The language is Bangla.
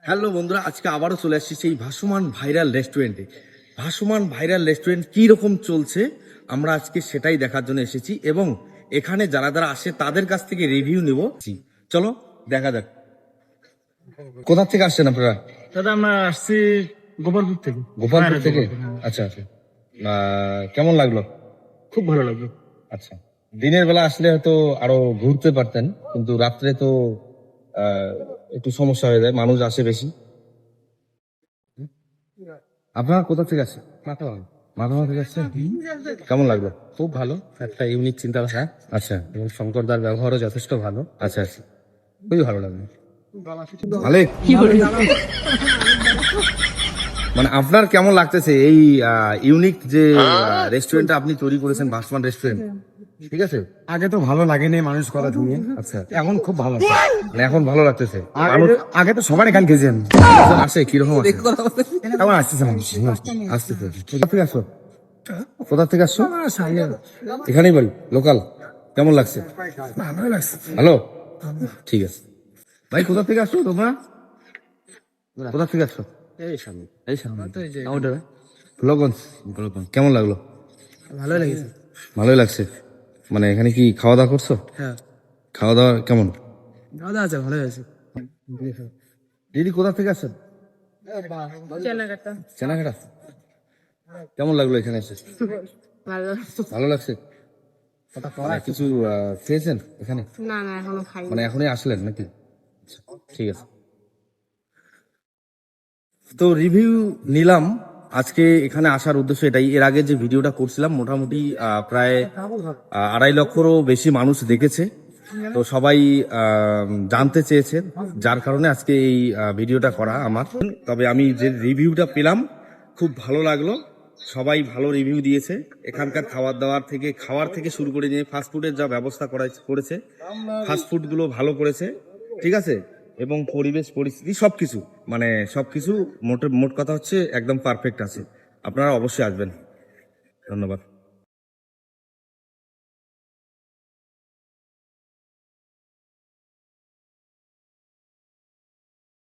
হ্যালো বন্ধুরা, আজকে আবারও চলে আসছি সেই ভাসমান ভাইরাল রেস্টুরেন্টে। ভাসমান ভাইরাল রেস্টুরেন্ট কি রকম চলছে আমরা আজকে সেটাই দেখার জন্য এসেছি, এবং এখানে যারা যারা আসে তাদের কাছ থেকে রিভিউ নেব। চলো দেখা যাক। কোথা থেকে আসছেন আপনারা? দাদা আমরা আসছি গোপালপুর থেকে। গোপালপুর থেকে? আচ্ছা আচ্ছা। কেমন লাগলো? খুব ভালো লাগলো। আচ্ছা, দিনের বেলা আসলে হয়তো আরো ঘুরতে পারতেন, কিন্তু রাত্রে তো একটু সমস্যা হয়ে যায়, মানুষ আসে বেশি। আপনারা কোথা থেকে আসছেন? মাথাভাঙা থেকে আসছেন? কেমন লাগলো? খুব ভালো, একটা ইউনিক চিন্তাধারা। আচ্ছা এবং শঙ্করদার ব্যবহারও যথেষ্ট ভালো। আচ্ছা আচ্ছা, খুবই ভালো লাগলো। ভালো। মানে আপনার কেমন লাগতেছে এই ইউনিক যে রেস্টুরেন্টটা আপনি তৈরি করেছেন, ভাসমান রেস্টুরেন্ট? ঠিক আছে, আগে তো ভালো লাগেনি মানুষ কথা শুনে, আচ্ছা, এখন খুব ভালো। মানে এখন ভালো লাগতেছে। আগে তো সবাই গান খেয়েছেন, মানুষজন আসে কিরকম আসে? এখন আসতেছে মানুষ। আসতেছে। কোথা থেকে আসো? কোথা থেকে আসছো? এখানেই বাড়ি, লোকাল। কেমন লাগছে? ভালো লাগছে। ভালো, ঠিক আছে। ভাই কোথা থেকে আসছো তোমরা? কোথা থেকে আসছো? এই সামনে। এই সামনে। ফুলগঞ্জ। কেমন লাগলো? ভালো লেগেছে। ভালোই লাগছে। মানে এখানে কি খাওয়া দাওয়া করছো? হ্যাঁ, খাওয়া দাওয়া কেমন? দাদা আছে, ভালো হয়েছে। দিদি কোথা থেকে আসছেন? চেনাঘাটা। কেমন লাগলো এখানে এসে? ভালো লাগছে। মানে কিছু খেয়েছেন এখানে? না না এখনো খাইনি। মানে এখনই আসলেন নাকি? আচ্ছা, ঠিক আছে। তো রিভিউ নিলাম আজকে এখানে আসার উদ্দেশ্য এটাই। এর আগে যে ভিডিওটা করছিলাম মোটামুটি প্রায় 2.5 লক্ষেরও বেশি মানুষ দেখেছে। তো সবাই জানতে চেয়েছে, যার কারণে আজকে এই ভিডিওটা করা আমার। তবে আমি যে রিভিউটা পেলাম খুব ভালো লাগলো। সবাই ভালো রিভিউ দিয়েছে। এখানকার খাওয়ার থেকে শুরু করে নিয়ে ফাস্টফুডের যা ব্যবস্থা করেছে, ফাস্টফুডগুলো ভালো করেছে, ঠিক আছে। এবং পরিবেশ পরিস্থিতি সবকিছু, মানে সবকিছু মোট কথা হচ্ছে একদম পারফেক্ট আছে। আপনারা অবশ্যই আসবেন। ধন্যবাদ।